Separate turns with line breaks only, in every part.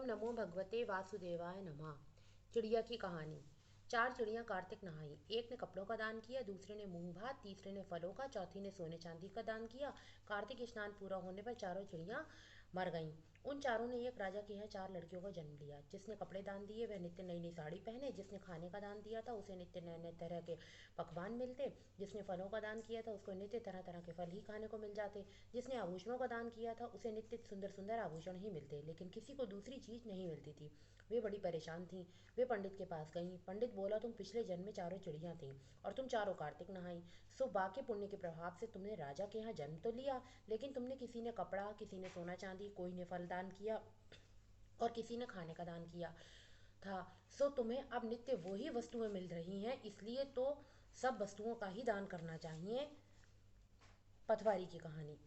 नमो भगवते वासुदेवाय नमः। चिड़िया की कहानी। चार चिड़िया कार्तिक नहाई। एक ने कपड़ों का दान किया, दूसरे ने मूंग भात, तीसरे ने फलों का, चौथी ने सोने चांदी का दान किया। कार्तिक स्नान पूरा होने पर चारों चिड़िया मर गईं। उन चारों ने एक राजा के यहाँ चार लड़कियों का जन्म लिया। जिसने कपड़े दान दिए वह नित्य नई नई साड़ी पहने, जिसने खाने का दान दिया था उसे नित्य नए नए तरह के पकवान मिलते, जिसने फलों का दान किया था उसको नित्य तरह तरह के फल ही खाने को मिल जाते, जिसने आभूषणों का दान किया था उसे नित्य सुंदर सुंदर आभूषण ही मिलते, लेकिन किसी को दूसरी चीज नहीं मिलती थी। वे बड़ी परेशान थीं। वे पंडित के पास गईं। पंडित बोला, तुम पिछले जन्म में चारों चिड़िया थीं और तुम चारों कार्तिक नहाई। सो बाकी पुण्य के प्रभाव से तुमने राजा के यहाँ जन्म तो लिया, लेकिन तुमने किसी ने कपड़ा, किसी ने सोना चांदी, कोई ने फल दान किया और किसी ने खाने का दान किया था। सो तुम्हें अब नित्य वही वस्तुएं मिल रही हैं, इसलिए तो सब वस्तुओं का ही दान करना चाहिए। पटवारी की कहानी।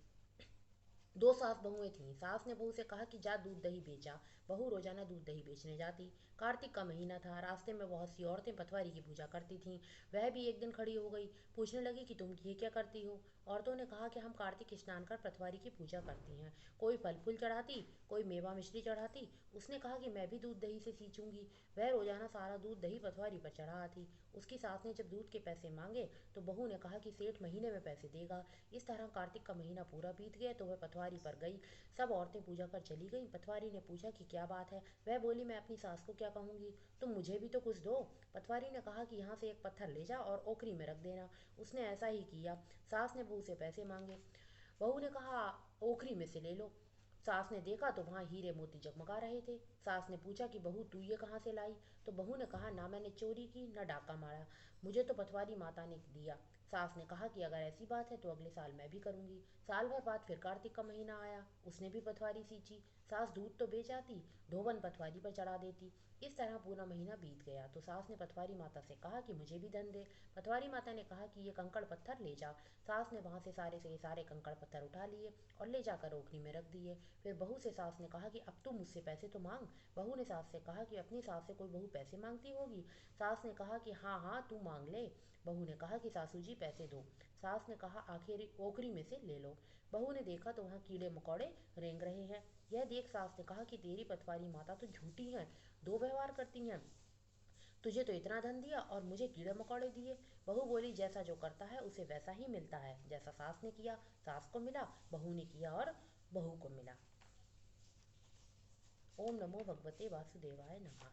दो सास बहुएं थीं। सास ने बहू से कहा कि जा दूध दही बेचा। बहू रोजाना दूध दही बेचने जाती। कार्तिक का महीना था। रास्ते में बहुत सी औरतें पटवारी की पूजा करती थीं। वह भी एक दिन खड़ी हो गई। पूछने लगी कि तुम ये क्या करती हो। औरतों ने कहा कि हम कार्तिक स्नान कर पटवारी की पूजा करती हैं। कोई फल फूल चढ़ाती, कोई मेवा मिश्री चढ़ाती। उसने कहा कि मैं भी दूध दही से सींचूंगी। वह रोजाना सारा दूध दही पटवारी पर चढ़ा आती। उसकी सास ने जब दूध के पैसे मांगे तो बहू ने कहा कि सेठ महीने में पैसे देगा। इस तरह कार्तिक का महीना पूरा बीत गया तो वह पटवारी पर गई। सब औरतें पूजा कर चली गईं। पटवारी ने पूछा कि क्या बात है। वह बोली, मैं अपनी सास को क्या कहूंगी, तुम मुझे भी तो कुछ दो। पटवारी ने कहा कि यहाँ से एक पत्थर ले जा और ओखरी में रख देना। उसने ऐसा ही किया। सास ने बहू से पैसे मांगे। बहू ने कहा, ओखरी में से ले लो। सास ने देखा तो वहां हीरे मोती जगमगा रहे थे। सास ने पूछा कि बहू तू ये कहाँ से लाई। तो बहू ने कहा, ना मैंने चोरी की न डाका मारा, मुझे तो पटवारी माता ने दिया। सास ने कहा कि अगर ऐसी बात है तो अगले साल मैं भी करूंगी। साल भर बाद फिर कार्तिक का महीना आया। उसने भी पटवारी सींची। सास दूध तो बेच आती, धोबन पटवारी पर चढ़ा देती। इस तरह पूरा महीना बीत गया तो सास ने पटवारी माता से कहा कि मुझे भी धन दे। पटवारी माता ने कहा कि ये कंकड़ पत्थर ले जा। सास ने वहां से सारे कंकड़ पत्थर उठा लिए और ले जाकर ओखली में रख दिए। फिर बहू से सास ने कहा कि अब तू मुझसे पैसे तो मांग। बहू ने सास से कहा कि अपनी सास से कोई बहू पैसे मांगती होगी। सास ने कहा कि हाँ हाँ तू मांग ले। बहू ने कहा कि सासू जी पैसे दो। सास ने कहा आखिर ओखरी में से ले लो। बहू ने देखा तो वहाँ कीड़े मकोड़े रेंग रहे हैं। यह देख सास ने कहा कि तेरी पटवारी माता तो झूठी है, दो व्यवहार करती हैं। तुझे तो इतना धन दिया और मुझे कीड़े मकोड़े दिए। बहू बोली, जैसा जो करता है उसे वैसा ही मिलता है। जैसा सास ने किया सास को मिला, बहू ने किया और बहू को मिला। ओम नमो भगवते वासुदेवाय नमः।